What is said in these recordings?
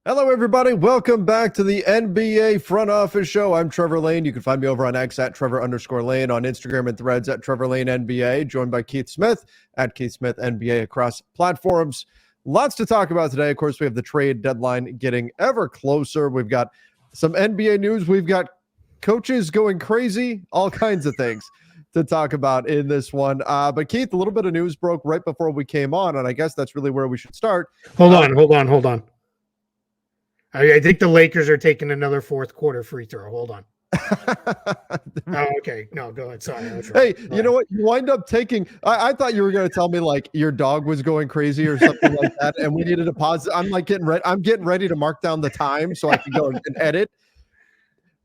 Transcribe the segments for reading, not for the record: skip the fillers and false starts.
Hello, everybody. Welcome back to the NBA Front Office Show. I'm Trevor Lane. You can find me over on X at Trevor_Lane, on Instagram and Threads at Trevor Lane NBA, joined by Keith Smith at Keith Smith NBA across platforms. Lots to talk about today. Of course, we have the trade deadline getting ever closer. We've got some NBA news. We've got coaches going crazy, all kinds of things to talk about in this one. But Keith, a little bit of news broke right before we came on, and I guess that's really where we should start. Hold on. I think the Lakers are taking another fourth quarter free throw. Hold on. Oh, okay. No, go ahead. Sorry. Hey, you know what? You wind up taking. I thought you were going to tell me like your dog was going crazy or something like that, and we needed a pause. I'm like getting ready. I'm getting ready to mark down the time so I can go and edit.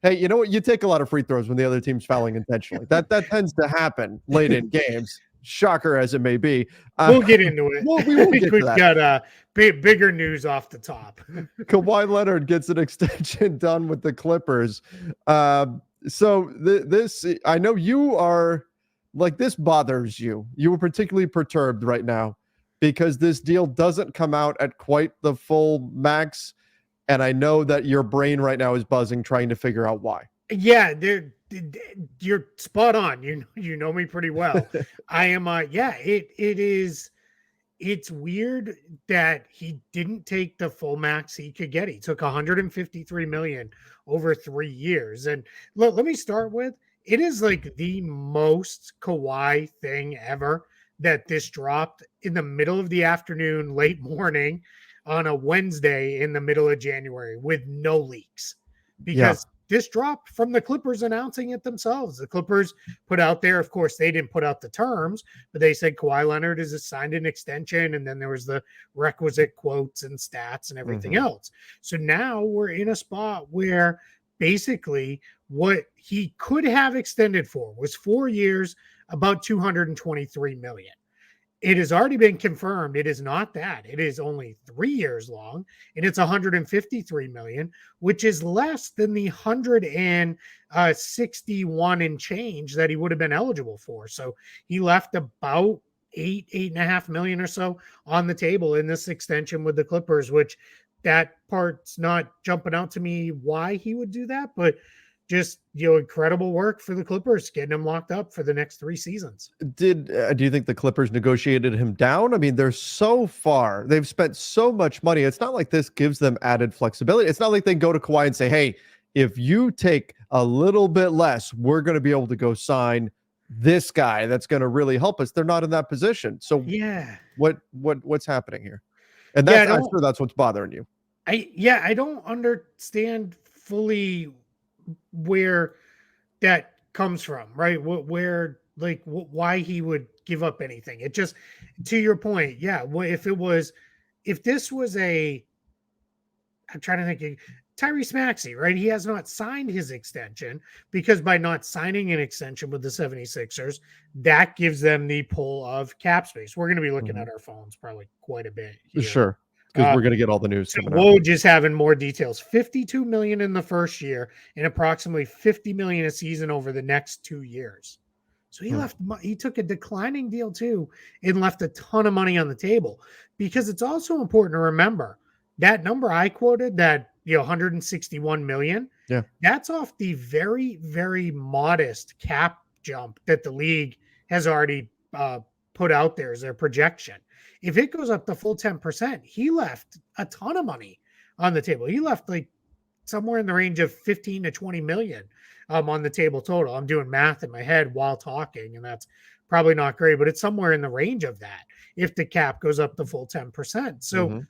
Hey, you know what? You take a lot of free throws when the other team's fouling intentionally. That tends to happen late in games. Shocker as it may be. We'll get into it. We will get to We've that. got bigger news off the top. Kawhi Leonard gets an extension done with the Clippers. So this, I know you are like, this bothers you. You were particularly perturbed right now because this deal doesn't come out at quite the full max. And I know that your brain right now is buzzing trying to figure out why. Yeah, you're spot on. You know me pretty well. I am. It's weird that he didn't take the full max he could get. He took 153 million over 3 years. And let me start with, it is like the most Kawhi thing ever that this dropped in the middle of the afternoon, late morning on a Wednesday in the middle of January with no leaks, because this dropped from the Clippers announcing it themselves. The Clippers put out there, of course, they didn't put out the terms, but they said Kawhi Leonard is assigned an extension, and then there was the requisite quotes and stats and everything else. So now we're in a spot where basically what he could have extended for was 4 years, about 223 million. It has already been confirmed. It is not that. It is only 3 years long, and it's 153 million, which is less than the 161 and change that he would have been eligible for. So he left about 8.5 million or so on the table in this extension with the Clippers, which that part's not jumping out to me why he would do that, but just, incredible work for the Clippers, getting him locked up for the next 3 seasons. Do you think the Clippers negotiated him down? I mean, they're so far. They've spent so much money. It's not like this gives them added flexibility. It's not like they go to Kawhi and say, hey, if you take a little bit less, we're going to be able to go sign this guy that's going to really help us. They're not in that position. So yeah, what's happening here? And that's, I'm sure that's what's bothering you. I don't understand fully where that comes from, right? Why he would give up anything. It just, to your point, if this was I'm trying to think, Tyrese Maxey, right? He has not signed his extension, because by not signing an extension with the 76ers, that gives them the pull of cap space. We're going to be looking at our phones probably quite a bit here. Sure. Because we're going to get all the news. Woj is having more details. 52 million in the first year and approximately 50 million a season over the next 2 years. So he took a declining deal too and left a ton of money on the table, because it's also important to remember that number I quoted, that 161 million. Yeah. That's off the very, very modest cap jump that the league has already put out there as their projection. If it goes up the full 10%, he left a ton of money on the table. He left like somewhere in the range of 15 to 20 million on the table total. I'm doing math in my head while talking, and that's probably not great, but it's somewhere in the range of that if the cap goes up the full 10%. So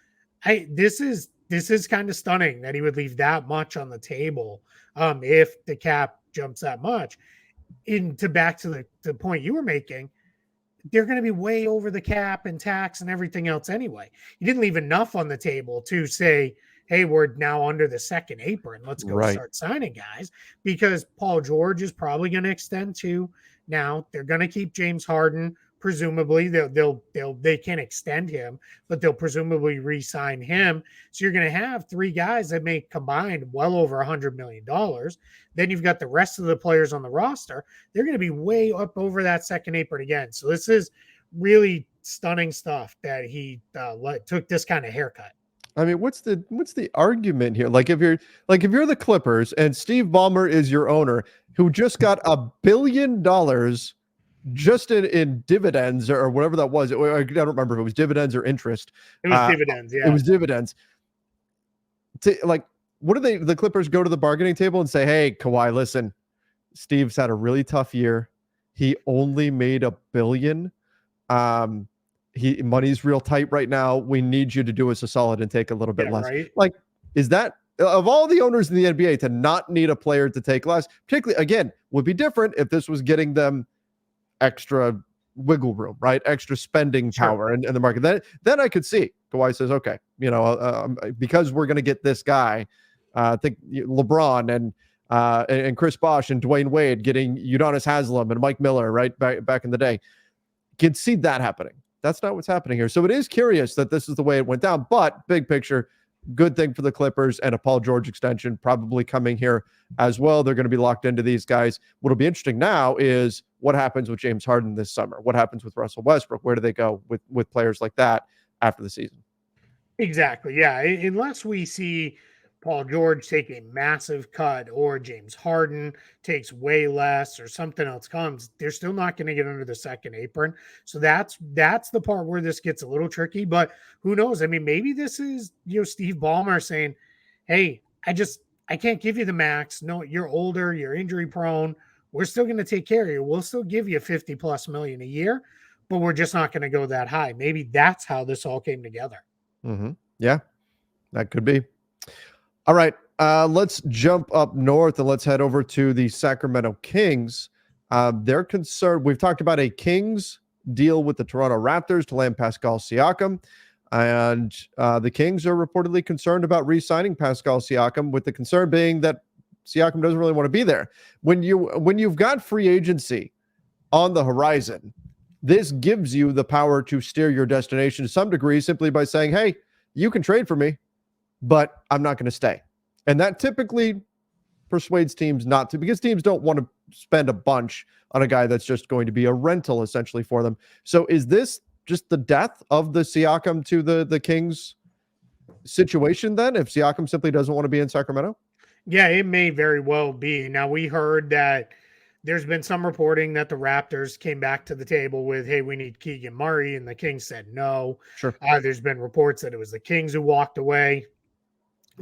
this is kind of stunning that he would leave that much on the table if the cap jumps that much. Back to the point you were making, they're going to be way over the cap and tax and everything else anyway. You didn't leave enough on the table to say, hey, we're now under the second apron. Let's go start signing guys, because Paul George is probably going to extend too. Now they're going to keep James Harden. Presumably they can't extend him, but they'll presumably re-sign him. So you're going to have 3 guys that may combine well over $100 million. Then you've got the rest of the players on the roster. They're going to be way up over that second apron again. So this is really stunning stuff that he took this kind of haircut. I mean, what's the argument here? Like if you're the Clippers and Steve Ballmer is your owner who just got $1 billion just in dividends or whatever that was. I don't remember if it was dividends or interest. It was dividends. Yeah. It was dividends. What do the Clippers go to the bargaining table and say, hey, Kawhi, listen, Steve's had a really tough year. He only made $1 billion. Money's real tight right now. We need you to do us a solid and take a little bit less. Right. Like, is that of all the owners in the NBA to not need a player to take less, particularly again, would be different if this was getting them extra wiggle room, right? Extra spending power in the market. Then I could see Kawhi says, okay, because we're going to get this guy, I think LeBron and Chris Bosh and Dwayne Wade getting Udonis Haslem and Mike Miller, right? Back in the day. Can see that happening. That's not what's happening here. So it is curious that this is the way it went down, but big picture, good thing for the Clippers and a Paul George extension probably coming here as well. They're going to be locked into these guys. What'll be interesting now is what happens with James Harden this summer? What happens with Russell Westbrook? Where do they go with players like that after the season? Exactly. Yeah. Unless we see Paul George take a massive cut or James Harden takes way less or something else comes, they're still not going to get under the second apron. So that's the part where this gets a little tricky, but who knows? I mean, maybe this is, Steve Ballmer saying, hey, I can't give you the max. No, you're older, you're injury prone. We're still going to take care of you. We'll still give you 50 plus million a year, but we're just not going to go that high. Maybe that's how this all came together. Mm-hmm. Yeah, that could be. All right, let's jump up north and let's head over to the Sacramento Kings. They're concerned. We've talked about a Kings deal with the Toronto Raptors to land Pascal Siakam, and the Kings are reportedly concerned about re-signing Pascal Siakam, with the concern being that Siakam doesn't really want to be there. When you've got free agency on the horizon, this gives you the power to steer your destination to some degree simply by saying, hey, you can trade for me, but I'm not going to stay. And that typically persuades teams not to, because teams don't want to spend a bunch on a guy that's just going to be a rental essentially for them. So is this just the death of the Siakam to the Kings situation then, if Siakam simply doesn't want to be in Sacramento? Yeah, it may very well be. Now, we heard that there's been some reporting that the Raptors came back to the table with, hey, we need Keegan Murray, and the Kings said no. Sure. There's been reports that it was the Kings who walked away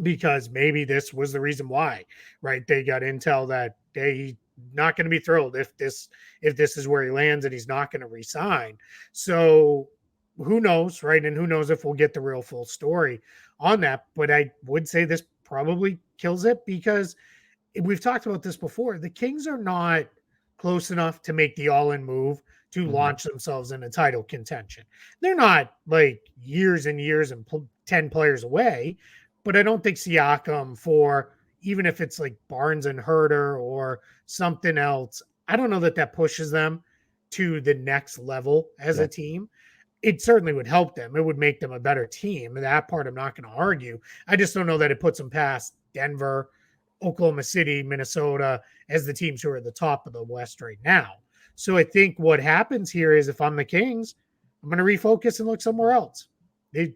because maybe this was the reason why, right? They got intel that he's not going to be thrilled if this is where he lands and he's not going to resign. So who knows, right? And who knows if we'll get the real full story on that. But I would say this probably kills it, because we've talked about this before. The Kings are not close enough to make the all-in move to launch themselves in a title contention. They're not like years and years and 10 players away, but I don't think Siakam, for even if it's like Barnes and Herter or something else, I don't know that pushes them to the next level as a team. It certainly would help them. It would make them a better team. And that part I'm not going to argue. I just don't know that it puts them past Denver, Oklahoma City, Minnesota as the teams who are at the top of the West right now. So I think what happens here is, if I'm the Kings, I'm going to refocus and look somewhere else.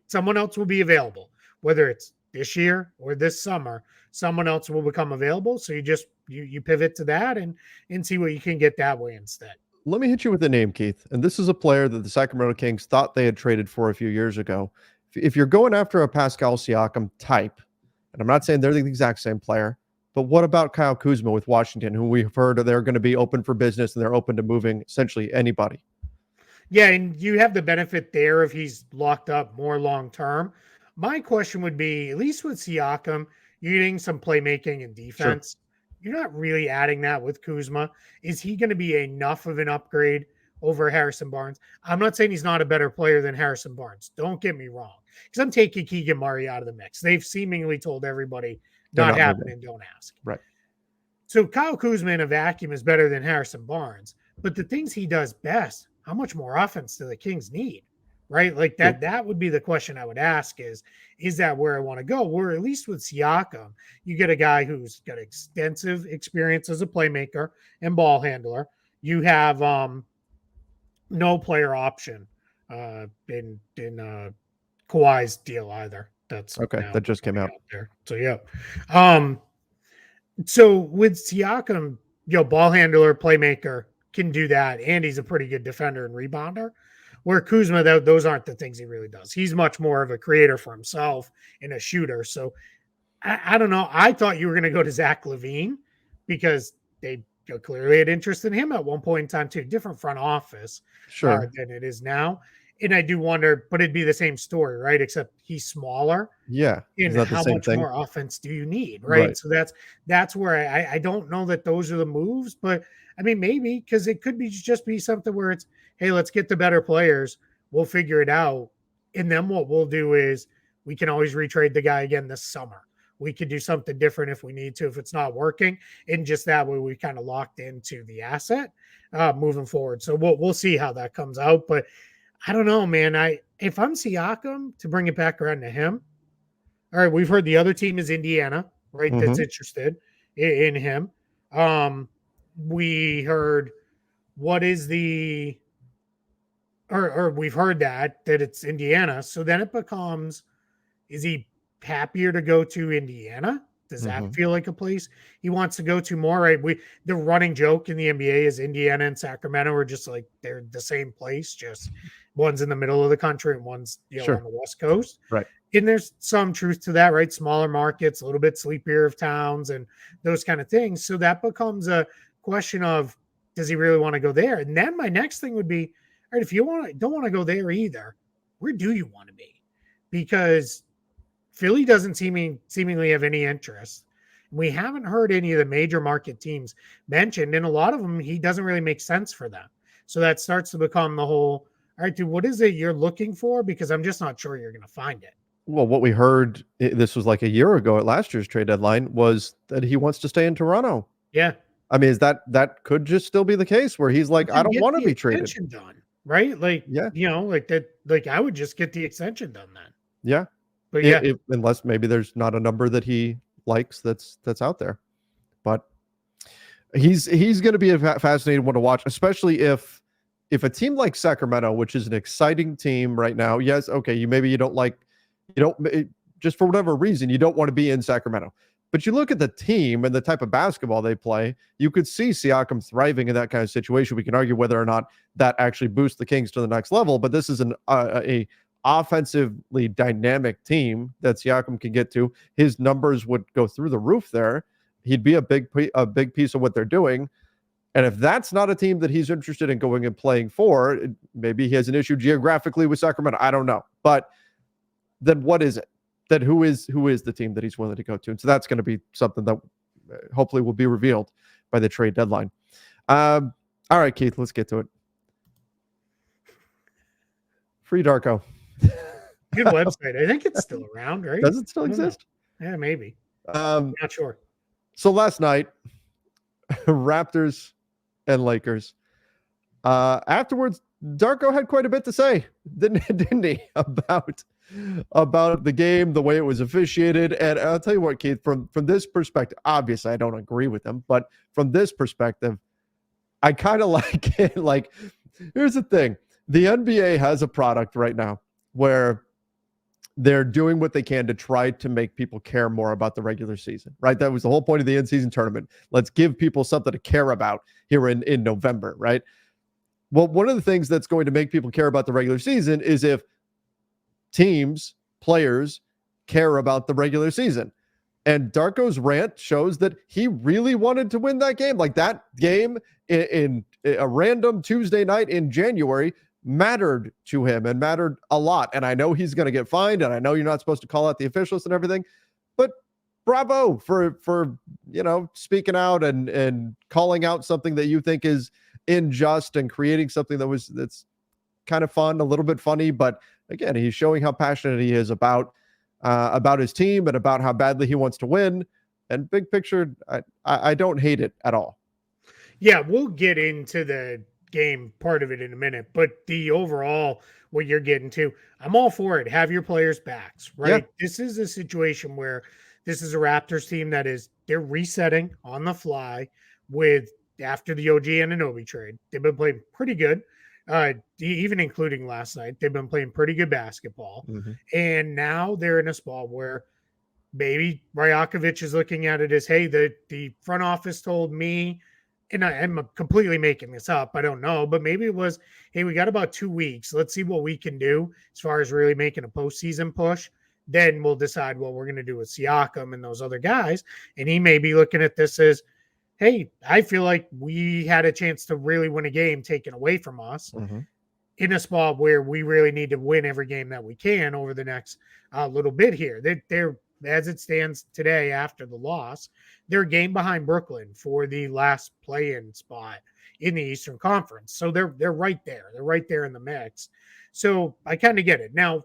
Someone else will be available, whether it's this year or this summer. Someone else will become available. So you pivot to that and see what you can get that way instead. Let me hit you with a name, Keith. And this is a player that the Sacramento Kings thought they had traded for a few years ago. If you're going after a Pascal Siakam type, and I'm not saying they're the exact same player, but what about Kyle Kuzma with Washington, who we've heard they're going to be open for business and they're open to moving essentially anybody? Yeah, and you have the benefit there if he's locked up more long-term. My question would be, at least with Siakam, you're getting some playmaking and defense. You're not really adding that with Kuzma. Is he going to be enough of an upgrade over Harrison Barnes? I'm not saying he's not a better player than Harrison Barnes. Don't get me wrong, because I'm taking Keegan Murray out of the mix. They've seemingly told everybody not happening, don't ask. Right. So Kyle Kuzma in a vacuum is better than Harrison Barnes, but the things he does best, how much more offense do the Kings need? Right? Like that would be the question I would ask is that where I want to go? Or at least with Siakam, you get a guy who's got extensive experience as a playmaker and ball handler. You have no player option in Kawhi's deal either. That's Okay, now that just came out. there. So yeah. So with Siakam, ball handler, playmaker, can do that, and he's a pretty good defender and rebounder. Where Kuzma, those aren't the things he really does. He's much more of a creator for himself and a shooter. So I don't know. I thought you were going to go to Zach LaVine because they clearly had interest in him at one point in time too. Different front office Sure. than it is now. And I do wonder, but it'd be the same story, right? Except he's smaller. Yeah. Is And that the how same much thing? more offense do you need, right? Right. So that's where I don't know that those are the moves, but I mean maybe because it could be just be something where it's, hey, let's get the better players, we'll figure it out, and then what we'll do is we can always retrade the guy again this summer. We could do something different if we need to if it's not working, and just that way we kind of locked into the asset moving forward. So we'll see how that comes out, but I don't know, man. If I'm Siakam, to bring it back around to him. All right, we've heard the other team is Indiana, right? That's Mm-hmm. interested in him. We heard what is the or we've heard that it's Indiana. So then it becomes, is he happier to go to Indiana? Does that Mm-hmm. feel like a place he wants to go to more? Right. The running joke in the NBA is Indiana and Sacramento are just like they're the same place, just one's in the middle of the country and one's on Sure. the West Coast. Right. And there's some truth to that, right? Smaller markets, a little bit sleepier of towns and those kind of things. So that becomes a question of, does he really want to go there? And then my next thing would be, all right, if you don't want to go there either, where do you want to be? Because Philly doesn't seemingly have any interest. We haven't heard any of the major market teams mentioned, and a lot of them, he doesn't really make sense for them. So that starts to become the whole, all right, dude, what is it you're looking for? Because I'm just not sure you're going to find it. Well, what we heard, this was like a year ago at last year's trade deadline, was that he wants to stay in Toronto. Yeah. I mean, is that could just still be the case where he's like, But I then don't get want to the be traded. extension done, right? Like, Yeah. like that, like I would just get the extension done then. Yeah. But yeah, Unless maybe there's not a number that he likes that's out there. But he's going to be a fascinating one to watch, especially if a team like Sacramento, which is an exciting team right now. Yes, okay, you don't like, just for whatever reason you don't want to be in Sacramento. But you look at the team and the type of basketball they play, you could see Siakam thriving in that kind of situation. We can argue whether or not that actually boosts the Kings to the next level, but this is a offensively dynamic team that Siakam can get to. His numbers would go through the roof there. He'd be a big piece of what they're doing. And if that's not a team that he's interested in going and playing for, maybe he has an issue geographically with Sacramento. I don't know. But then what is it? Then who is the team that he's willing to go to? And so that's going to be something that hopefully will be revealed by the trade deadline. All right, Keith, let's get to it. Free Darko. good website. I think it's still around, right? Does it still exist? Yeah, maybe. Not sure. So last night, Raptors and Lakers. Afterwards, Darko had quite a bit to say, didn't he, about the game, the way it was officiated. And I'll tell you what, Keith, from this perspective, obviously I don't agree with him, but from this perspective, I kind of like it. Like, here's the thing. The NBA has a product right now where they're doing what they can to try to make people care more about the regular season, right? That was the whole point of the in-season tournament. Let's give people something to care about here in November, right? Well, one of the things that's going to make people care about the regular season is if teams, players care about the regular season. And Darko's rant shows that he really wanted to win that game. Like, that game in a random Tuesday night in January mattered to him and mattered a lot. And I know he's going to get fined, and I know you're not supposed to call out the officials and everything, but bravo for speaking out and calling out something that you think is unjust and creating something that's kind of fun, a little bit funny. But again, he's showing how passionate he is about his team and about how badly he wants to win. And big picture, I don't hate it at all. Yeah, we'll get into the game part of it in a minute, but the overall, what you're getting to, I'm all for it. Have your players' backs, right? Yeah. This is a situation where this is a Raptors team they're resetting on the fly with after the OG Anunoby trade. They've been playing pretty good. even including last night. They've been playing pretty good basketball. Mhm. And now they're in a spot where maybe Rajokovic is looking at it as, hey, the front office told me, and I'm completely making this up. I don't know, but maybe it was, hey, we got about 2 weeks. Let's see what we can do as far as really making a postseason push. Then we'll decide what we're going to do with Siakam and those other guys. And he may be looking at this as, hey, I feel like we had a chance to really win a game taken away from us Mhm. in a spot where we really need to win every game that we can over the next little bit here. They're, as it stands today after the loss, they're a game behind Brooklyn for the last play-in spot in the Eastern Conference. So they're right there. They're right there in the mix. So I kind of get it. Now,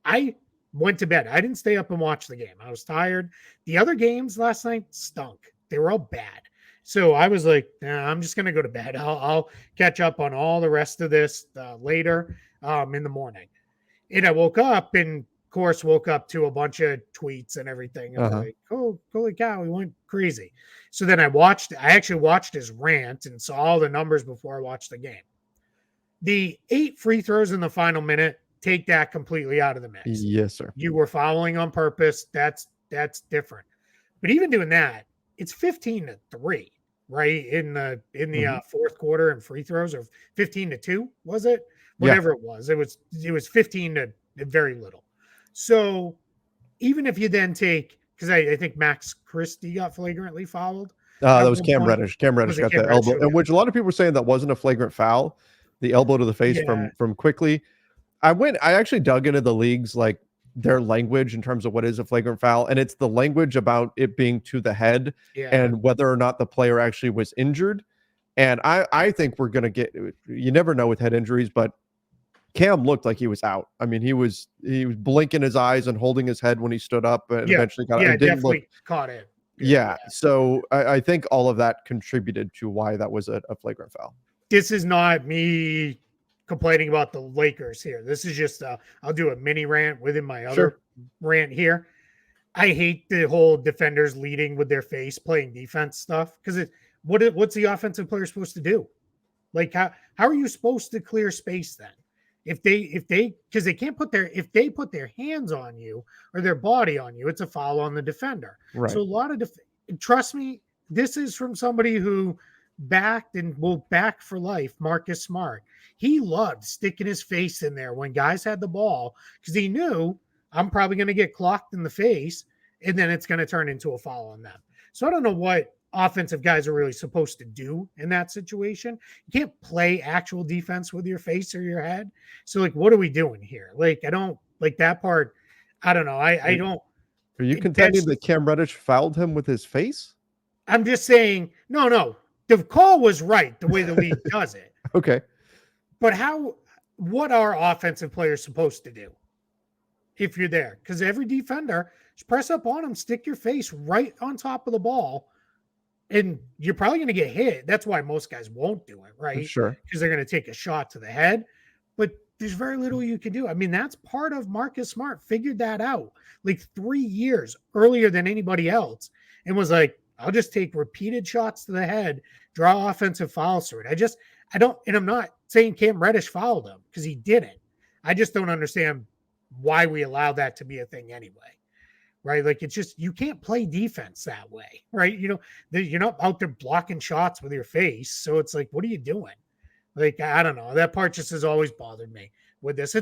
I went to bed. I didn't stay up and watch the game. I was tired. The other games last night stunk. They were all bad. So I was like, nah, I'm just going to go to bed. I'll catch up on all the rest of this later in the morning. And I woke up and, of course, woke up to a bunch of tweets and everything. And like, oh, holy cow, we went crazy. So then I actually watched his rant and saw all the numbers before I watched the game. The 8 free throws in the final minute, take that completely out of the mix. Yes, sir. You were fouling on purpose. That's different. But even doing that, it's 15-3, right? In the fourth quarter and free throws, or 15-2, was it? Whatever it was. It was 15 to very little. So even if you then take, because I think Max Christie got flagrantly fouled. That was Cam Reddish. Cam Reddish got the elbow, and which a lot of people were saying that wasn't a flagrant foul. The elbow to the face from Quickly. I actually dug into the league's like their language in terms of what is a flagrant foul, and it's the language about it being to the head and whether or not the player actually was injured. And I think we're gonna get, you never know with head injuries, but Cam looked like he was out. I mean, he was blinking his eyes and holding his head when he stood up, and eventually got it. Definitely caught it. Yeah. So I think all of that contributed to why that was a flagrant foul. This is not me complaining about the Lakers here. This is just I'll do a mini rant within my other rant here. I hate the whole defenders leading with their face playing defense stuff, because what's the offensive player supposed to do? Like how are you supposed to clear space then? If they because they can't if they put their hands on you or their body on you, it's a foul on the defender. Right. So a lot of trust me, this is from somebody who backed and will back for life Marcus Smart. He loved sticking his face in there when guys had the ball, because he knew, I'm probably going to get clocked in the face and then it's going to turn into a foul on them. So I don't know what offensive guys are really supposed to do in that situation. You can't play actual defense with your face or your head. So like, what are we doing here? Like, I don't like that part. I don't know. I don't. Are you contending that Cam Reddish fouled him with his face? I'm just saying, no. The call was right the way the league does it. Okay. But what are offensive players supposed to do if you're there? Because every defender, just press up on them, stick your face right on top of the ball, and you're probably going to get hit. That's why most guys won't do it, right? Sure. Because they're going to take a shot to the head. But there's very little you can do. I mean, that's part of Marcus Smart figured that out like 3 years earlier than anybody else, and was like, I'll just take repeated shots to the head, draw offensive fouls through it. I don't, and I'm not saying Cam Reddish fouled him, because he didn't. I just don't understand why we allow that to be a thing anyway, right? Like, it's just, you can't play defense that way, right? You know, you're not out there blocking shots with your face. So it's like, what are you doing? Like, I don't know. That part just has always bothered me with this.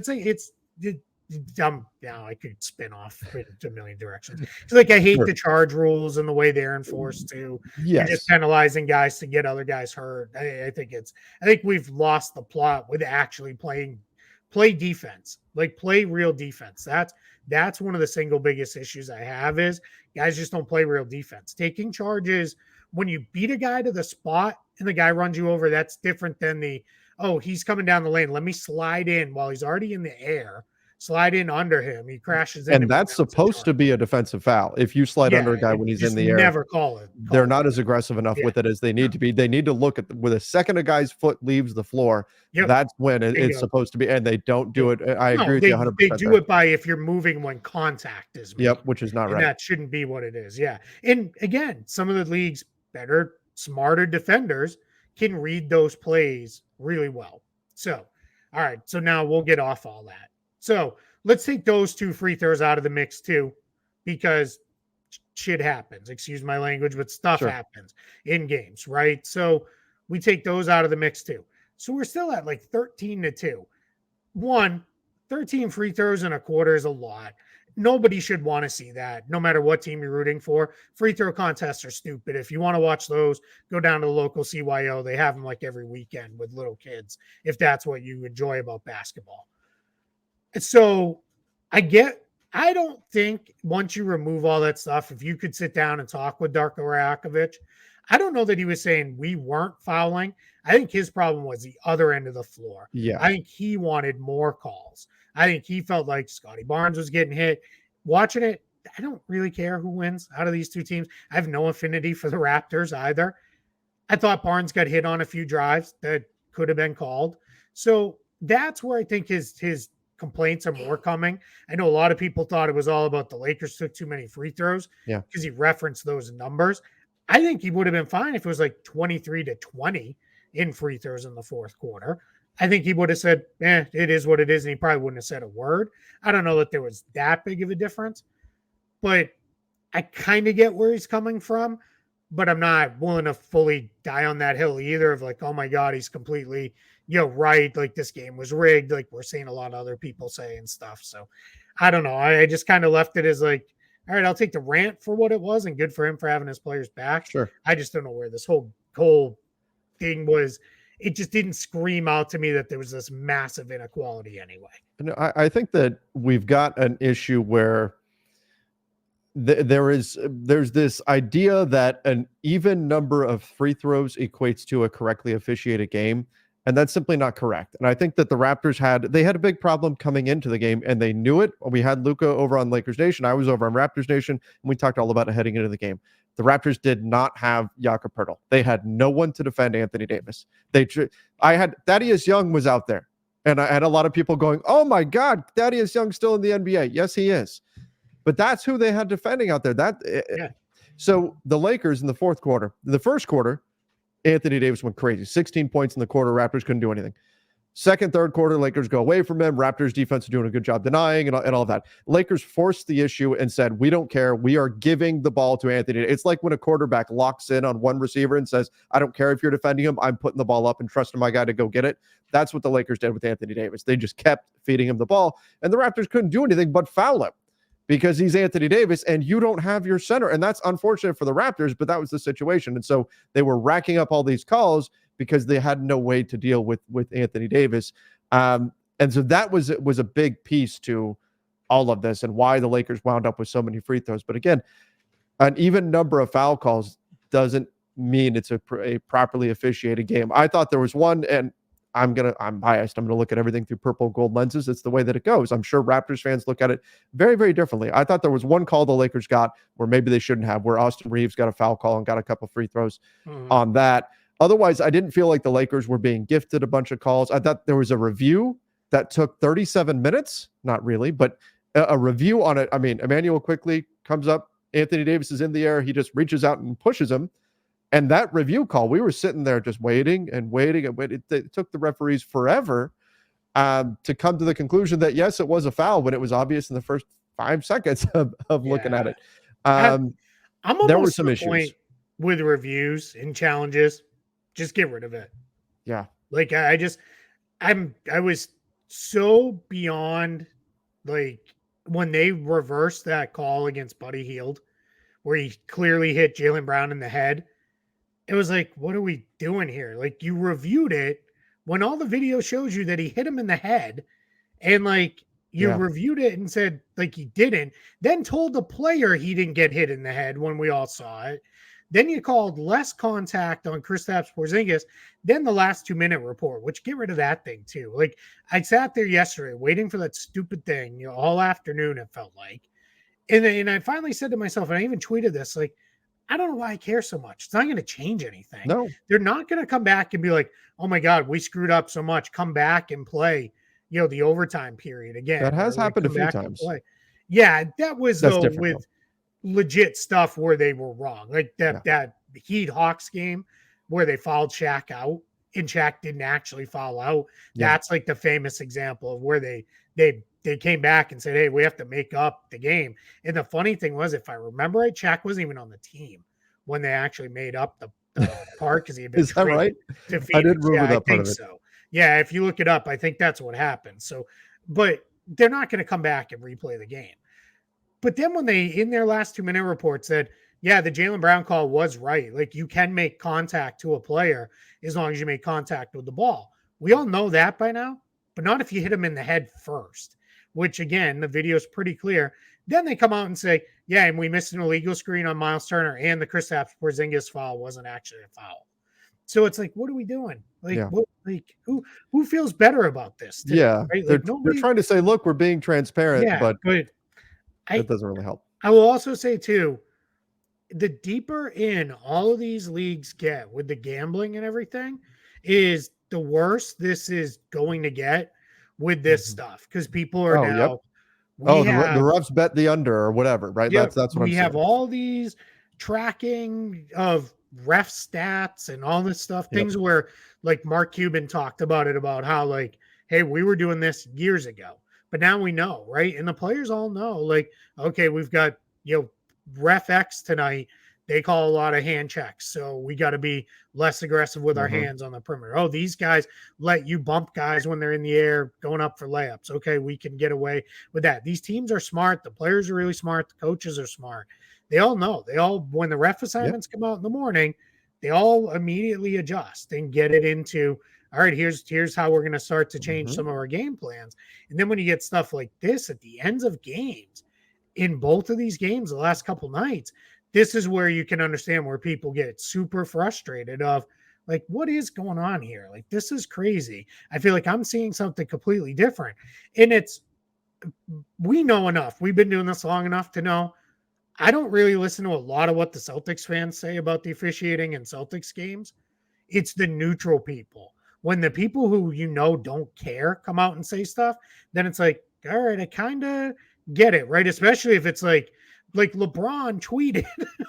Now I could spin off into a million directions. It's like, I hate the charge rules and the way they're enforced too. You're just penalizing guys to get other guys hurt. I think we've lost the plot with actually play defense, like play real defense. That's one of the single biggest issues I have, is guys just don't play real defense. Taking charges when you beat a guy to the spot and the guy runs you over, that's different than he's coming down the lane, let me slide in while he's already in the air. Slide in under him. He crashes in. And that's supposed to be a defensive foul. If you slide under a guy when he's in the air, never call it. They're not as aggressive enough with it as they need to be. They need to look at with a second a guy's foot leaves the floor. That's when it's supposed to be. And they don't do it. I agree with you 100%. They do it by if you're moving when contact is made. Which is not right. That shouldn't be what it is. Yeah. And again, some of the league's better, smarter defenders can read those plays really well. So, all right. So now we'll get off all that. So let's take those 2 free throws out of the mix too, because shit happens. Excuse my language, but stuff Sure. happens in games, right? So we take those out of the mix too. So we're still at like 13-2. 13 free throws in a quarter is a lot. Nobody should want to see that, no matter what team you're rooting for. Free throw contests are stupid. If you want to watch those, go down to the local CYO. They have them like every weekend with little kids, if that's what you enjoy about basketball. So I don't think once you remove all that stuff, if you could sit down and talk with Darko Rajokovic, I don't know that he was saying we weren't fouling. I think his problem was the other end of the floor. Yeah. I think he wanted more calls. I think he felt like Scotty Barnes was getting hit. Watching it, I don't really care who wins out of these two teams. I have no affinity for the Raptors either. I thought Barnes got hit on a few drives that could have been called. So that's where I think his complaints are more coming. I know a lot of people thought it was all about the Lakers took too many free throws because he referenced those numbers. I think he would have been fine if it was like 23-20 in free throws in the fourth quarter. I think he would have said, it is what it is. And he probably wouldn't have said a word. I don't know that there was that big of a difference, but I kind of get where he's coming from, but I'm not willing to fully die on that hill either of like, oh my God, he's completely, right. Like this game was rigged. Like we're seeing a lot of other people say and stuff. So I don't know. I just kind of left it as like, all right, I'll take the rant for what it was and good for him for having his players back. Sure. I just don't know where this whole thing was. It just didn't scream out to me that there was this massive inequality anyway. No, I think that we've got an issue where there's this idea that an even number of free throws equates to a correctly officiated game, and that's simply not correct. And I think that the Raptors had a big problem coming into the game, and they knew it. We had Luka over on Lakers Nation. I was over on Raptors Nation, and we talked all about it heading into the game. The Raptors did not have Jakob Poeltl. They had no one to defend Anthony Davis. I had Thaddeus Young was out there, and I had a lot of people going, "Oh my God, Thaddeus Young's still in the NBA." Yes, he is, but that's who they had defending out there. So the Lakers in the fourth quarter, the first quarter, Anthony Davis went crazy. 16 points in the quarter. Raptors couldn't do anything. Second, third quarter, Lakers go away from him. Raptors defense are doing a good job denying and all of that. Lakers forced the issue and said, we don't care. We are giving the ball to Anthony. It's like when a quarterback locks in on one receiver and says, I don't care if you're defending him. I'm putting the ball up and trusting my guy to go get it. That's what the Lakers did with Anthony Davis. They just kept feeding him the ball, and the Raptors couldn't do anything but foul him because he's Anthony Davis and you don't have your center. And that's unfortunate for the Raptors, but that was the situation. And so they were racking up all these calls because they had no way to deal with Anthony Davis. And so that was a big piece to all of this and why the Lakers wound up with so many free throws. But again, an even number of foul calls doesn't mean it's a properly officiated game. I thought there was one, and I'm biased. I'm going to look at everything through purple gold lenses. It's the way that it goes. I'm sure Raptors fans look at it very, very differently. I thought there was one call the Lakers got where maybe they shouldn't have, where Austin Reeves got a foul call and got a couple free throws on that. Otherwise, I didn't feel like the Lakers were being gifted a bunch of calls. I thought there was a review that took 37 minutes. Not really, but a review on it. I mean, Emmanuel quickly comes up. Anthony Davis is in the air. He just reaches out and pushes him. And that review call, we were sitting there just waiting and waiting and waiting. It took the referees forever to come to the conclusion that, yes, it was a foul when it was obvious in the first 5 seconds of looking at it. I'm there were some issues point with reviews and challenges. Just get rid of it. Yeah. Like I was so beyond, like when they reversed that call against Buddy Hield, where he clearly hit Jaylen Brown in the head. It was like, what are we doing here? Like you reviewed it when all the video shows you that he hit him in the head, and like you reviewed it and said like he didn't, then told the player he didn't get hit in the head when we all saw it. Then you called less contact on Kristaps Porzingis, then the last 2-minute report, which get rid of that thing too. Like I sat there yesterday waiting for that stupid thing, all afternoon it felt like. And I finally said to myself, and I even tweeted this, like, I don't know why I care so much. It's not going to change anything. No. They're not going to come back and be like, oh my God, we screwed up so much. Come back and play, the overtime period again. That has happened a few times. Yeah, that was That's though with legit stuff where they were wrong. Like that Heat Hawks game where they fouled Shaq out and Shaq didn't actually foul out. Yeah. That's like the famous example of where they came back and said, hey, we have to make up the game. And the funny thing was, if I remember right, Shaq wasn't even on the team when they actually made up the part because he had been Is that right? to I Phoenix. didn't remember Yeah, that I part think of it. so. Yeah, if you look it up, I think that's what happened. So, but they're not going to come back and replay the game. But then when they, in their last 2-minute report, said, yeah, the Jaylen Brown call was right. Like, you can make contact to a player as long as you make contact with the ball. We all know that by now, but not if you hit him in the head first, which, again, the video is pretty clear. Then they come out and say, yeah, and we missed an illegal screen on Miles Turner, and the Kristaps Porzingis foul wasn't actually a foul. So it's like, what are we doing? Like, Yeah. what? Like, who feels better about this today? Yeah. Right? They're Like, nobody. trying to say, look, we're being transparent, Yeah, but but it I doesn't really help. I will also say too, the deeper in all of these leagues get with the gambling and everything, is the worse this is going to get with this stuff because people are Oh, yep. now. We Oh, the have refs bet the under or whatever, right? yeah, That's what I'm we have saying. all these tracking of ref stats and all this stuff, Yep. things where like Mark Cuban talked about it, about how like, hey, we were doing this years ago, but now we know, right? And the players all know, like, okay, we've got, ref X tonight. They call a lot of hand checks, so we got to be less aggressive with our hands on the perimeter. Oh, these guys let you bump guys when they're in the air going up for layups. Okay, we can get away with that. These teams are smart. The players are really smart. The coaches are smart. They all know. They all, when the ref assignments come out in the morning, they all immediately adjust and get it into, all right, here's how we're going to start to change some of our game plans. And then when you get stuff like this at the ends of games, in both of these games the last couple nights, this is where you can understand where people get super frustrated of like, what is going on here? Like, this is crazy. I feel like I'm seeing something completely different. And we know enough. We've been doing this long enough to know I don't really listen to a lot of what the Celtics fans say about the officiating in Celtics games. It's the neutral people. When the people who don't care come out and say stuff, then it's like, all right, I kind of get it, right? Especially if it's like LeBron tweeted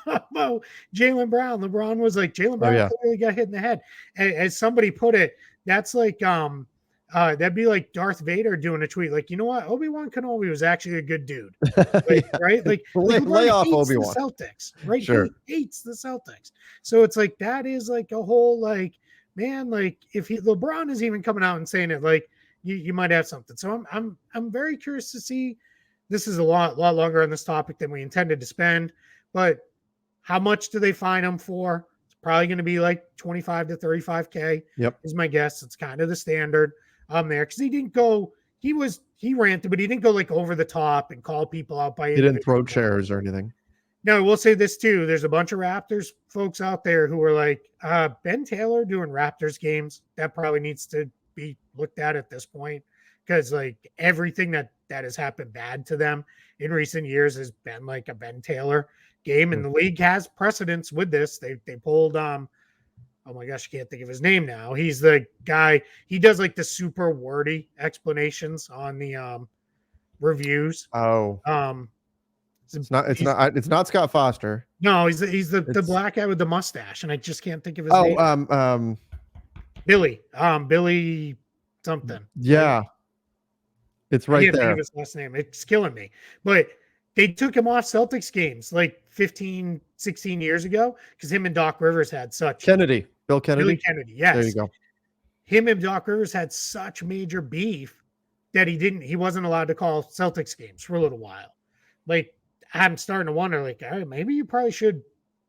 about Jaylen Brown. LeBron was like, Jaylen Oh, Brown yeah. clearly got hit in the head. As somebody put it, that's like that'd be like Darth Vader doing a tweet, like, you know what? Obi-Wan Kenobi was actually a good dude. Like, Yeah. right? Like Lay off hates Obi-Wan. the Celtics, right? Sure. He hates the Celtics. So it's like that is like a whole like, man, like if LeBron is even coming out and saying it, like you might have something. So I'm very curious to see. This is a lot longer on this topic than we intended to spend, but how much do they fine him for? It's probably going to be like 25 to 35K. Yep. Is my guess. It's kind of the standard there because he didn't go. He ranted, but he didn't go like over the top and call people out by. He didn't throw chairs or anything. Now, we'll say this too. There's a bunch of Raptors folks out there who are like, Ben Taylor doing Raptors games. That probably needs to be looked at this point because like everything that has happened bad to them in recent years has been like a Ben Taylor game, and the league has precedence with this. They pulled oh my gosh, I can't think of his name now. He's the guy. He does like the super wordy explanations on the reviews. Oh. It's not Scott Foster. No, he's the black guy with the mustache, and I just can't think of his name. Billy something. Yeah, it's right there. Think of his last name. It's killing me. But they took him off Celtics games like 15, 16 years ago because him and Doc Rivers had such Bill Kennedy. Billy Kennedy, yes. There you go. Him and Doc Rivers had such major beef that he wasn't allowed to call Celtics games for a little while. Like, I'm starting to wonder, like, all right, maybe you probably should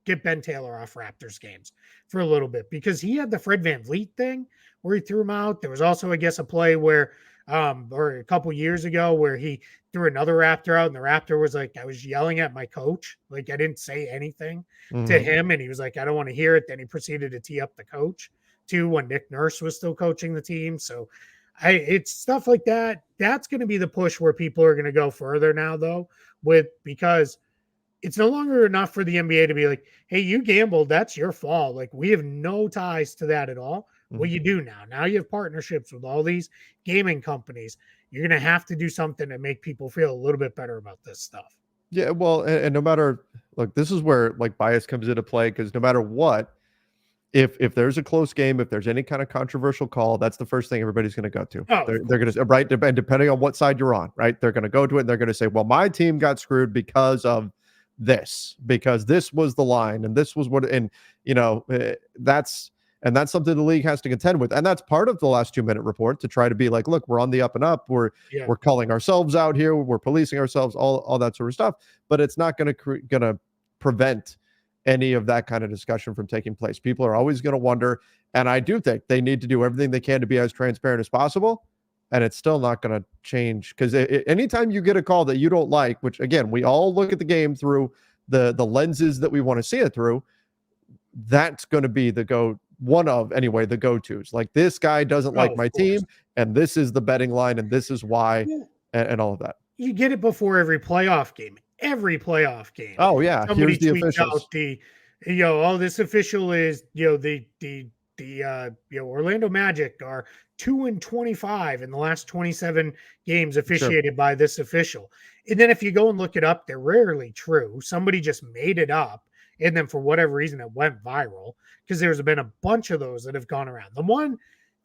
get Ben Taylor off Raptors games for a little bit because he had the Fred VanVleet thing where he threw him out. There was also, I guess, a play where, or a couple years ago where he threw another Raptor out and the Raptor was like, I was yelling at my coach. Like, I didn't say anything to him. And he was like, I don't want to hear it. Then he proceeded to tee up the coach too when Nick Nurse was still coaching the team. So it's stuff like that. That's going to be the push where people are going to go further now, though, because it's no longer enough for the NBA to be like, hey, you gambled. That's your fault. Like, we have no ties to that at all. Well, you do now. Now you have partnerships with all these gaming companies. You're going to have to do something to make people feel a little bit better about this stuff. Yeah, well, and no matter, look, this is where like bias comes into play because no matter what, if there's a close game, if there's any kind of controversial call, that's the first thing everybody's going to go to. Oh, They're going to, right, depending on what side you're on, right? They're going to go to it and they're going to say, well, my team got screwed because of this, because this was the line and this was what, and that's something the league has to contend with, and that's part of the last 2-minute report, to try to be like, look, we're on the up and up, we're calling ourselves out here, we're policing ourselves, all that sort of stuff, but it's not going to prevent any of that kind of discussion from taking place. People are always going to wonder, and I do think they need to do everything they can to be as transparent as possible, and it's still not going to change, because anytime you get a call that you don't like, which again, we all look at the game through the lenses that we want to see it through, that's going to be the go-tos. Like, this guy doesn't like my team, and this is the betting line, and this is why, and all of that. You get it before every playoff game. Oh yeah, somebody here's the tweets officials. Out this official is the Orlando Magic are 2-25 in the last 27 games officiated by this official. And then if you go and look it up, they're rarely true. Somebody just made it up, and then for whatever reason it went viral, because there's been a bunch of those that have gone around. The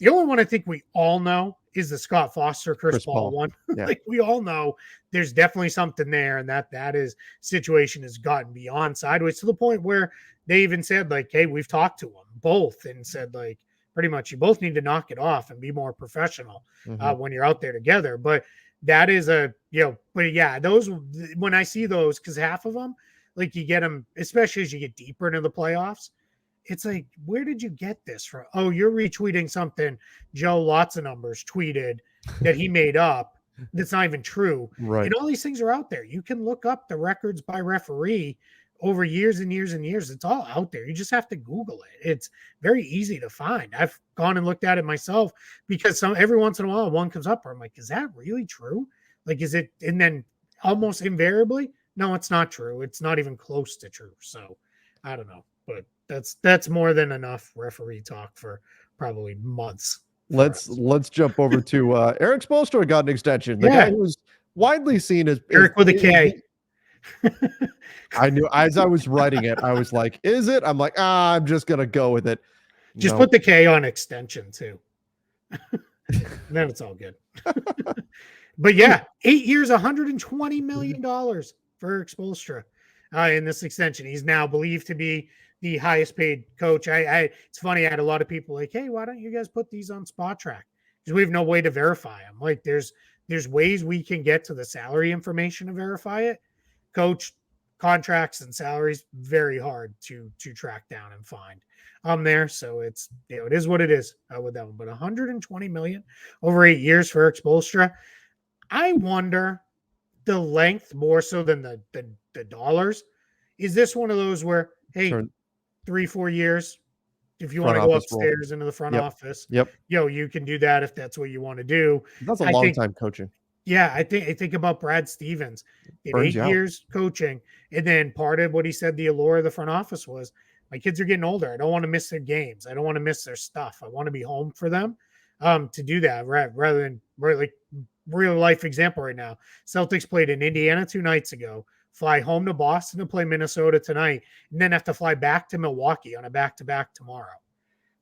only one I think we all know is the Scott Foster Chris Paul one. Yeah. Like, we all know there's definitely something there, and that is situation has gotten beyond sideways, to the point where they even said, like, hey, we've talked to them both and said, like, pretty much you both need to knock it off and be more professional when you're out there together. But that is those, when I see those, because half of them, like, you get them, especially as you get deeper into the playoffs, it's like, where did you get this from? Oh, you're retweeting something Joe Lots of Numbers tweeted that he made up that's not even true. Right. And all these things are out there. You can look up the records by referee over years and years and years. It's all out there. You just have to Google it. It's very easy to find. I've gone and looked at it myself, because every once in a while one comes up where I'm like, is that really true? Like, is it? And then almost invariably, no, it's not true. It's not even close to true. So I don't know, but that's more than enough referee talk for probably months. Let's jump over to Erik Spoelstra got an extension. The guy who was widely seen as Erik with a K. I knew, as I was writing it, I was like, is it? I'm like, I'm just gonna go with it. Just put the K on extension too. Then it's all good. But yeah, 8 years, $120 million for Erik Spoelstra in this extension. He's now believed to be the highest paid coach. It's funny, I had a lot of people like, hey, why don't you guys put these on Spot Track? Because we have no way to verify them. Like, there's ways we can get to the salary information to verify it. Coach contracts and salaries, very hard to track down and find there. So it's, it is what it is with that one. But $120 million over 8 years for Erik Spoelstra. I wonder the length more so than the dollars. Is this one of those where, hey, 3-4 years, if you want to go upstairs into the front office, you can do that if that's what you want to do. That's a long time coaching. Yeah, I think about Brad Stevens. In 8 years coaching, and then part of what he said the allure of the front office was, my kids are getting older. I don't want to miss their games. I don't want to miss their stuff. I want to be home for them to do that, rather than like real life example right now. Celtics played in Indiana 2 nights ago, fly home to Boston to play Minnesota tonight, and then have to fly back to Milwaukee on a back-to-back tomorrow.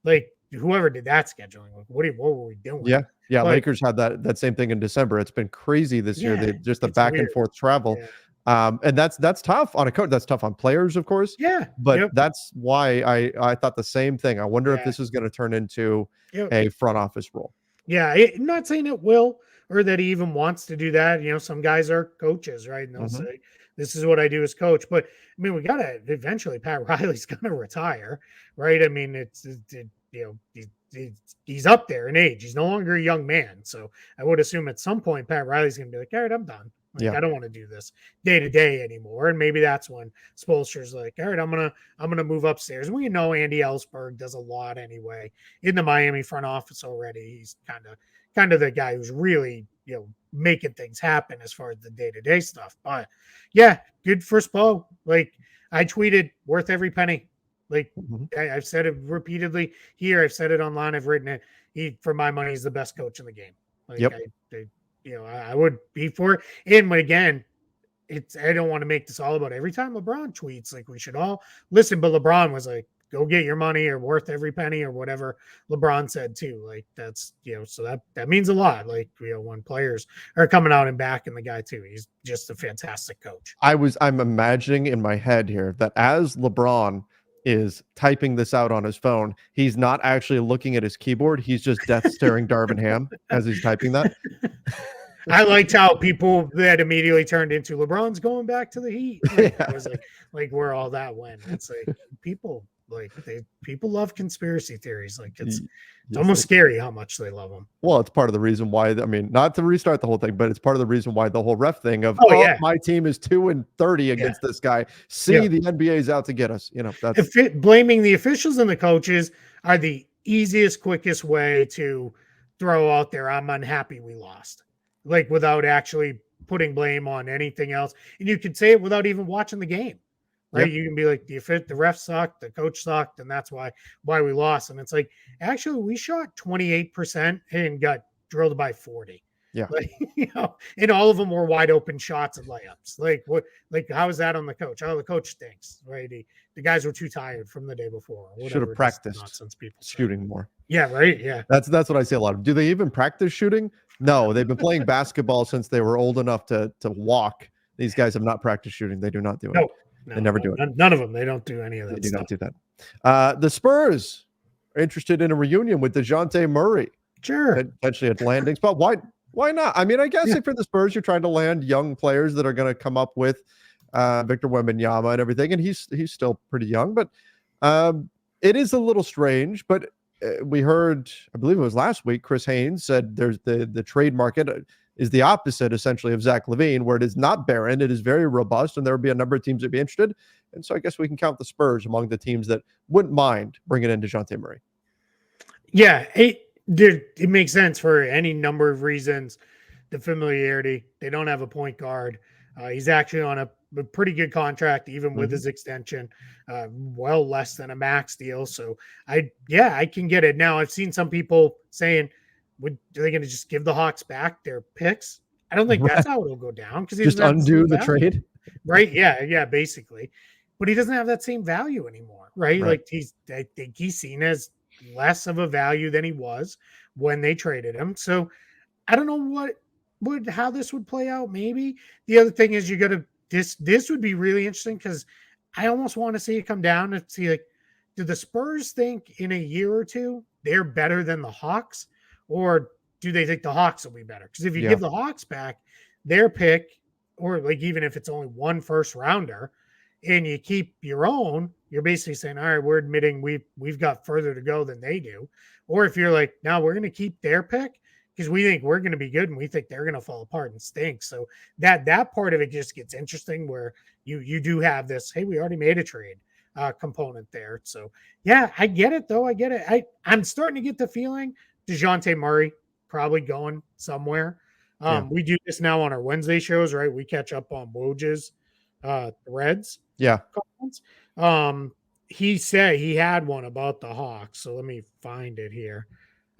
Like, whoever did that scheduling, like, what were we doing? Yeah. Lakers had that same thing in December. It's been crazy this year. Just the back and forth travel. And that's tough on a coach. That's tough on players, of course. Yeah. But that's why I thought the same thing. I wonder if this is going to turn into a front office role. Yeah. I'm not saying it will, or that he even wants to do that. Some guys are coaches, right? And they'll say, this is what I do as coach. But I mean, we got to eventually, Pat Riley's going to retire, right? I mean, he's up there in age. He's no longer a young man. So I would assume at some point, Pat Riley's going to be like, all right, I'm done. Like, I don't want to do this day to day anymore. And maybe that's when Spoelstra's like, all right, I'm gonna move upstairs. And we know Andy Ellsberg does a lot anyway in the Miami front office already. He's kind of the guy who's really, making things happen as far as the day to day stuff. But yeah, good for Spo. Like, I tweeted, worth every penny. Like, I've said it repeatedly here. I've said it online. I've written it. He, for my money, is the best coach in the game. Like, I would be for it. And again, I don't want to make this all about every time LeBron tweets, like, we should all listen. But LeBron was like, go get your money or worth every penny or whatever LeBron said too. Like that's, so that means a lot. Like, when players are coming out and backing the guy too, he's just a fantastic coach. I'm imagining in my head here that as LeBron is typing this out on his phone, he's not actually looking at his keyboard. He's just death staring Darvin Ham as he's typing that. I liked how people that immediately turned into LeBron's going back to the Heat. Like, it was like where all that went. It's like people love conspiracy theories. Like it's almost scary how much they love them. Well, it's part of the reason why. I mean, not to restart the whole thing, but it's part of the reason why the whole ref thing of my team is 2-30 against this guy. The NBA is out to get us. That's blaming the officials and the coaches are the easiest, quickest way to throw out there. I'm unhappy we lost. Like without actually putting blame on anything else. And you could say it without even watching the game, right? Yep. You can be like, the ref sucked, the coach sucked, and that's why we lost. And it's like, actually, we shot 28% and got drilled by 40. Yeah. Like, and all of them were wide open shots and layups. Like, what, like, how is that on the coach? Oh, the coach stinks, right? The guys were too tired from the day before. Should have practiced shooting more. Yeah, right. Yeah. That's what I say a lot of. Do they even practice shooting? No, they've been playing basketball since they were old enough to walk. These guys have not practiced shooting. They do not do it. No, they never do it. None of them. They don't do any of that. They do not do that. The Spurs are interested in a reunion with Dejounte Murray. Sure. Potentially a landing spot. Why not? I mean, I guess if for the Spurs, you're trying to land young players that are going to come up with Victor Wembanyama and everything, and he's still pretty young, but it is a little strange. But we heard, I believe it was last week, Chris Haynes said there's the trade market is the opposite essentially of Zach LaVine, where it is not barren, it is very robust, and there would be a number of teams that'd be interested. And so I guess we can count the Spurs among the teams that wouldn't mind bringing in Dejounte Murray. Yeah, it makes sense for any number of reasons. The familiarity, they don't have a point guard. He's actually on a pretty good contract, even with his extension, well less than a max deal. So I can get it. Now I've seen some people saying, are they going to just give the Hawks back their picks? I don't think that's how it'll go down, because just undo the trade, right? Yeah, basically. But he doesn't have that same value anymore, right? Like I think he's seen as less of a value than he was when they traded him. So I don't know how this would play out. Maybe the other thing is this would be really interesting, because I almost want to see it come down and see, like, do the Spurs think in a year or two they're better than the Hawks, or do they think the Hawks will be better? Because if you give the Hawks back their pick, or like even if it's only one first rounder, and you keep your own, you're basically saying, all right, we're admitting we've got further to go than they do. Or if you're like, no, we're going to keep their pick because we think we're going to be good and we think they're going to fall apart and stink. So that part of it just gets interesting, where you do have this, hey, we already made a trade component there. So yeah, I get it though. I get it. I'm starting to get the feeling Dejounte Murray probably going somewhere. We do this now on our Wednesday shows, right? We catch up on Woj's threads. Yeah. He said he had one about the Hawks. So let me find it here.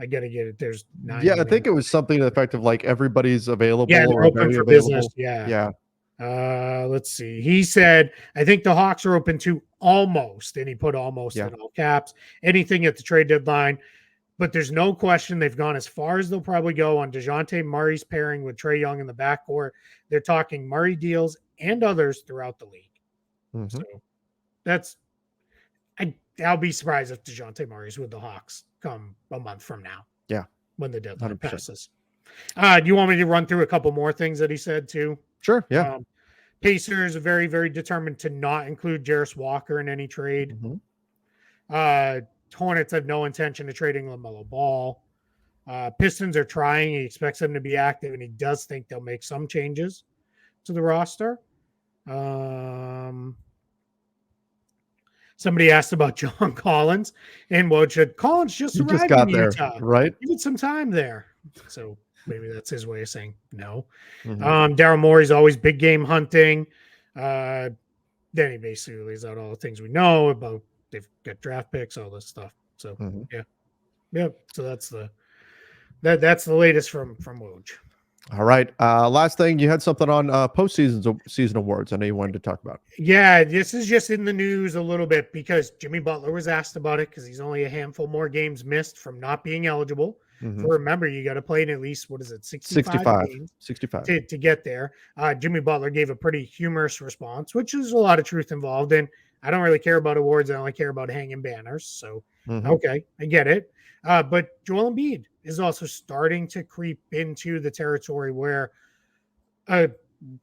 I got to get it. There's 9 minutes. I think it was something to the effect of like everybody's available. Yeah, they're open for business. Yeah. Let's see. He said, I think the Hawks are open to almost, and he put almost in all caps, anything at the trade deadline. But there's no question they've gone as far as they'll probably go on Dejounte Murray's pairing with Trae Young in the backcourt. They're talking Murray deals and others throughout the league. So I'll be surprised if Dejounte Murray's with the Hawks come a month from now. Yeah. When the deadline 100%. passes. Do you want me to run through a couple more things that he said too? Sure. Yeah. Pacers are very, very determined to not include Jarris Walker in any trade. Hornets have no intention of trading LaMelo Ball. Pistons are trying. He expects them to be active, and he does think they'll make some changes to the roster. Somebody asked about John Collins, and Collins just arrived in Utah, right? Give it some time there. So maybe that's his way of saying no. Daryl Morey's always big game hunting. Then he basically lays out all the things we know about. They've got draft picks, all this stuff. So yeah. So that's the latest from Woj. All right. Last thing, you had something on season awards. I know you wanted to talk about. Yeah, this is just in the news a little bit because Jimmy Butler was asked about it because he's only a handful more games missed from not being eligible. Mm-hmm. For remember, you got to play in at least, what is it, 65 games 65. to get there. Jimmy Butler gave a pretty humorous response, which is a lot of truth involved in. I don't really care about awards. I only care about hanging banners. So, okay, I get it. But Joel Embiid is also starting to creep into the territory where a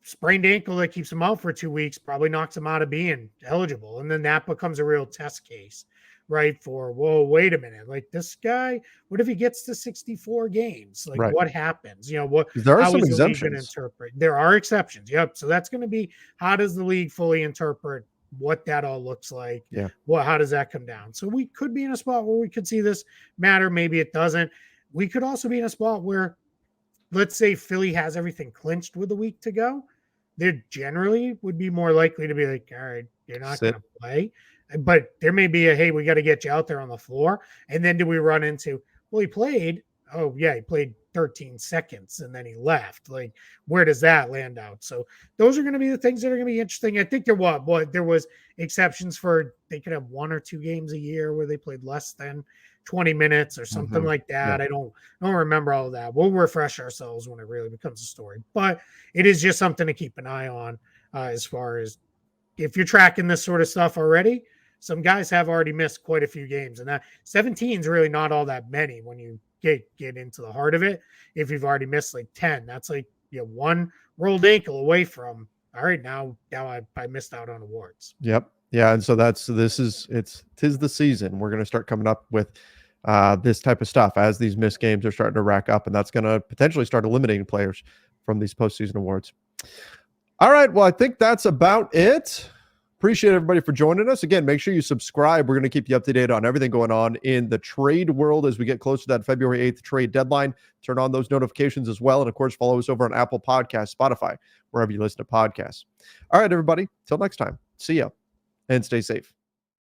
sprained ankle that keeps him out for 2 weeks probably knocks him out of being eligible. And then that becomes a real test case, right? For, whoa, wait a minute. Like this guy, what if he gets to 64 games? Like what happens? There are some is the league going to exemptions. interpret? There are exceptions. Yep. So that's going to be, how does the league fully interpret what that all looks like? Yeah. How does that come down? So we could be in a spot where we could see this matter. Maybe it doesn't. We could also be in a spot where, let's say Philly has everything clinched with a week to go, they generally would be more likely to be like, all right, you're not going to play. But there may be a, hey, we got to get you out there on the floor. And then do we run into, well, he played. Oh, yeah, he played 13 seconds and then he left. Like, where does that land out? So those are going to be the things that are going to be interesting. I think there was exceptions for, they could have 1 or 2 games a year where they played less than 20 minutes or something like that. Yeah. I don't remember all of that. We'll refresh ourselves when it really becomes a story. But it is just something to keep an eye on as far as if you're tracking this sort of stuff already. Some guys have already missed quite a few games, and that 17 is really not all that many when you get into the heart of it. If you've already missed like 10, that's like one rolled ankle away from, all right, now I missed out on awards. Yep. Yeah. And so tis the season. We're going to start coming up with this type of stuff as these missed games are starting to rack up, and that's going to potentially start eliminating players from these postseason awards. All right. Well, I think that's about it. Appreciate everybody for joining us. Again, make sure you subscribe. We're going to keep you up to date on everything going on in the trade world as we get closer to that February 8th trade deadline. Turn on those notifications as well. And of course, follow us over on Apple Podcasts, Spotify, wherever you listen to podcasts. All right, everybody. Till next time. See ya and stay safe.